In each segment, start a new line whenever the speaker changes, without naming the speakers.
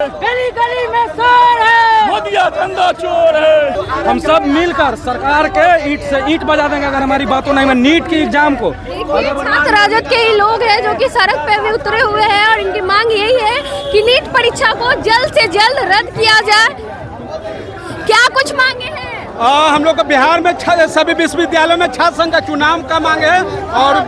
गली गली में शोर है,
मोदिया धंधा चोर है।
हम सब मिलकर सरकार के ईंट से ईंट बजा देंगे अगर हमारी बातों नहीं में नीट की एग्जाम को।
छात्र राजद के ही लोग हैं जो कि सड़क पे भी उतरे हुए हैं और इनकी मांग यही है कि नीट परीक्षा को जल्द से जल्द रद्द किया जाए। क्या कुछ मांगे हैं?
हम लोग को बिहार में सभी विश्वविद्यालयों में छात्र संघ का चुनाव का मांग है और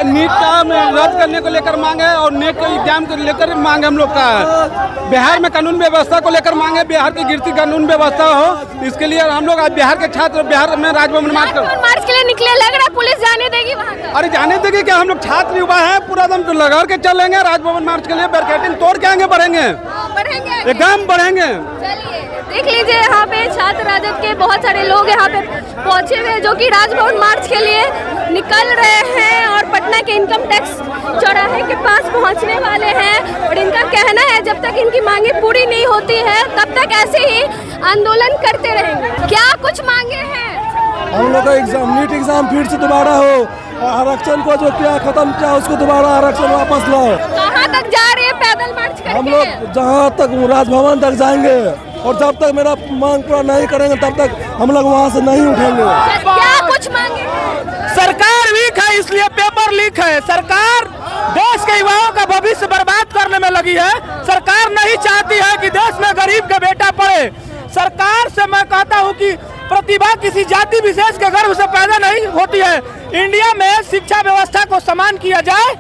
नीट का रद्द करने को लेकर मांग है और नेट के एग्जाम को लेकर मांग हम लोग का है। बिहार में कानून व्यवस्था को लेकर मांग है, बिहार की गिरती कानून व्यवस्था हो, इसके लिए हम लोग बिहार के छात्र बिहार में राजभवन
मार्च के लिए निकले, लग रहा है पुलिस जाने देगी वहाँ तक?
अरे जाने देगी क्या? हम लोग छात्र युवा है, पूरा दम लगा के चलेंगे राजभवन मार्च के लिए, बैरिकेडिंग तोड़ के आगे बढ़ेंगे, एकदम बढ़ेंगे।
चलिए देख लीजिए, यहाँ पे छात्र राजद के बहुत सारे लोग यहाँ पे पहुँचे हुए जो कि राजभवन मार्च के लिए निकल रहे हैं और पटना के इनकम टैक्स चौराहे के पास पहुँचने वाले हैं और इनका कहना है जब तक इनकी मांगे पूरी नहीं होती है तब तक ऐसे ही आंदोलन करते रहेंगे। क्या कुछ मांगे हैं?
हम लोग का एग्जाम नीट एग्जाम फिर से दोबारा हो, आरक्षण को जो किया खत्म किया उसको दोबारा आरक्षण वापस लाओ।
कहाँ तक जा रहे हैं पैदल मार्च करके?
हम लोग जहाँ तक राजभवन तक जाएंगे और जब तक मेरा मांग पूरा नहीं करेंगे तब तक हम लोग वहाँ से नहीं उठेंगे।
क्या कुछ मांगे?
सरकार वीक है इसलिए पेपर लीक है। सरकार देश के युवाओं का भविष्य बर्बाद करने में लगी है। सरकार नहीं चाहती है कि देश में गरीब का बेटा पढ़े। सरकार से मैं कहता हूं कि प्रतिभा किसी जाति विशेष के गर्भ से पैदा नहीं होती है। इंडिया में शिक्षा व्यवस्था को समान किया जाए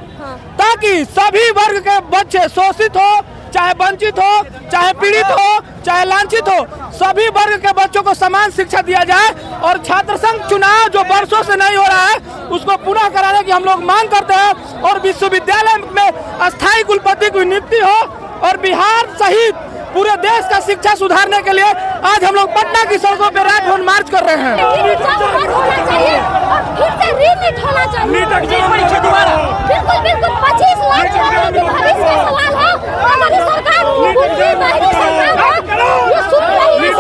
ताकि सभी वर्ग के बच्चे शोषित हो, चाहे वंचित हो, चाहे पीड़ित हो, चाहे लांछित हो, सभी वर्ग के बच्चों को समान शिक्षा दिया जाए। और छात्र संघ चुनाव जो वर्षों से नहीं हो रहा है उसको पुनः कराने की हम लोग मांग करते हैं और विश्वविद्यालय में अस्थायी कुलपति की नियुक्ति हो और बिहार सहित पूरे देश का शिक्षा सुधारने के लिए आज हम लोग पटना की सड़कों पर राजभवन मार्च कर रहे हैं।
बिल्कुल बिल्कुल 25 लाख छात्रों के भविष्य का सवाल है। हमारी सरकार ये सुन रही है,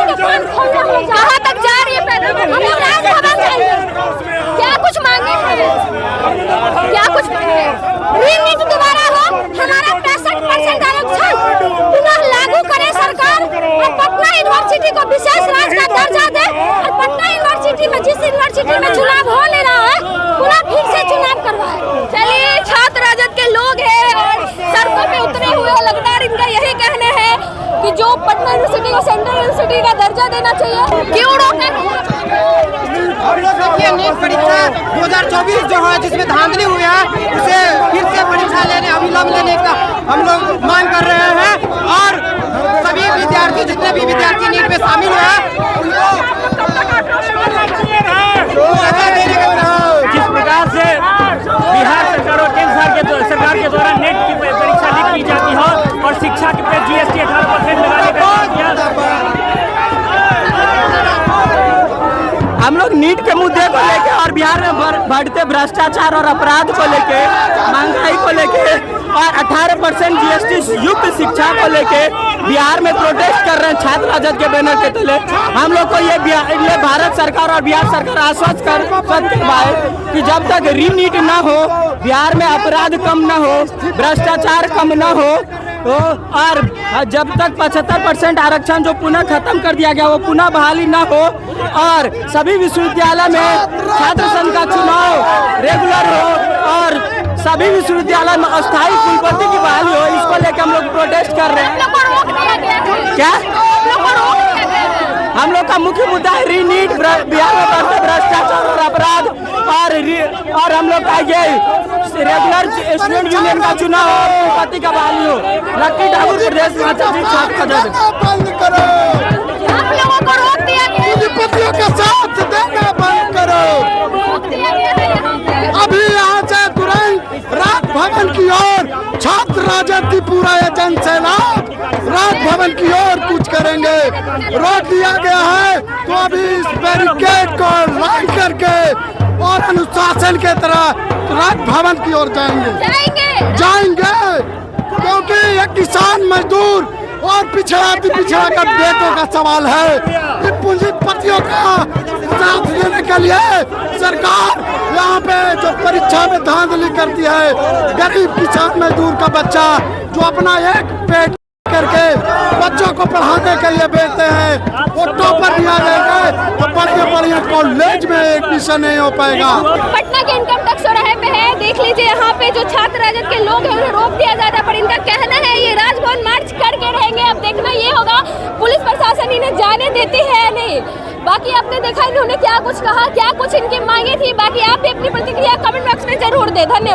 कहाँ तक जा रही है पैदल? हम लोग राजभवन जाएंगे। क्या कुछ मांगे हैं? क्या कुछ मांगे हैं? नीट दोबारा हो, हमारा 65% आरक्षण पुनः लागू करे सरकार और पटना यूनिवर्सिटी को विशेष राज्य का दर्जा दे और पटना यूनिवर्सिटी में जिस यूनिवर्सिटी में चुनाव हो ले रहा है पूरा फिर से चुनाव करवाए। चलिए, छात्र राजद के लोग हैं और सड़कों पे उतरे हुए और लगातार इनका यही कहना है कि जो पटना यूनिवर्सिटी को सेंट्रल यूनिवर्सिटी का दर्जा देना चाहिए। क्यों रोके?
नीट परीक्षा 2024 जो है जिसमें धांधली हुई है उसे फिर से परीक्षा लेने अविलंब लेने का हम लोग मांग कर रहे हैं और सभी विद्यार्थी जितने भी विद्यार्थी नीट में शामिल हुए हैं
जिस प्रकार से बिहार सरकार और केंद्र सरकार के द्वारा नेट की परीक्षा लीक की जाती है और शिक्षा के पे GST 18% लगाने का
हम लोग नीट के मुद्दे को लेके और बिहार में बढ़ते भ्रष्टाचार और अपराध को लेके, महंगाई को लेके और 18% GST युक्त शिक्षा को लेके बिहार में प्रोटेस्ट कर रहे हैं छात्र राजद के बैनर के तले। हम लोग को ये भारत सरकार और बिहार सरकार आश्वस्त करवाए कि जब तक रीनीट ना हो, बिहार में अपराध कम ना हो, भ्रष्टाचार कम ना हो और जब तक 75% आरक्षण जो पुनः खत्म कर दिया गया वो पुनः बहाली ना हो और सभी विश्वविद्यालय में छात्र संघ का चुनाव रेगुलर हो और सभी विश्वविद्यालय में अस्थायी कुलपति की बहाली हो, इसको लेकर हम लोग प्रोटेस्ट कर रहे हैं। क्या हम लोग का मुख्य मुद्दा है रीनीट, बिहार में बढ़ते भ्रष्टाचार और अपराध और हम लोग का ये रेगुलर स्टूडेंट यूनियन का चुनाव और कुलपति का बहाली हो। लक्की ठाकुर प्रदेश
बंद करो,
आप लोगों को रोक दिया गया है।
कुलपतियों के साथ देना बंद करो। अभी यहाँ से तुरंत राजभवन की ओर छात्र राजद की पूरा एजेंट सैलाब राजभवन की ओर कुछ करेंगे। रोक दिया गया है तो अभी इस बैरिकेड को लाइन करके और अनुशासन के तरह राजभवन की ओर जाएंगे क्योंकि ये किसान मजदूर और पिछड़ा का बेटों का सवाल है। ये पूंजीपतियों का साथ देने के लिए सरकार यहाँ पे जो परीक्षा में धांधली करती है, गरीब किसान मजदूर का बच्चा जो अपना एक पेट करके बच्चों को पढ़ाने के लिए भेजते हैं, वो टॉपर भी आ जाएंगे तो बढ़िया कॉलेज में एडमिशन नहीं हो पाएगा।
पटना के इनकम टैक्स चौराहे पे है, देख लीजिए यहाँ पे जो छात्र राजद के लोग हैं उन्हें रोक दिया जाता है, पर इनका कहना है ये राजभवन मार्च करके रहेंगे। अब देखना ये होगा पुलिस प्रशासन इन्हें जाने देती है या नहीं। बाकी आपने देखा इन्होंने क्या कुछ कहा, क्या कुछ इनकी मांगे थी। बाकी आप भी अपनी प्रतिक्रिया कमेंट बॉक्स में जरूर दें। धन्यवाद।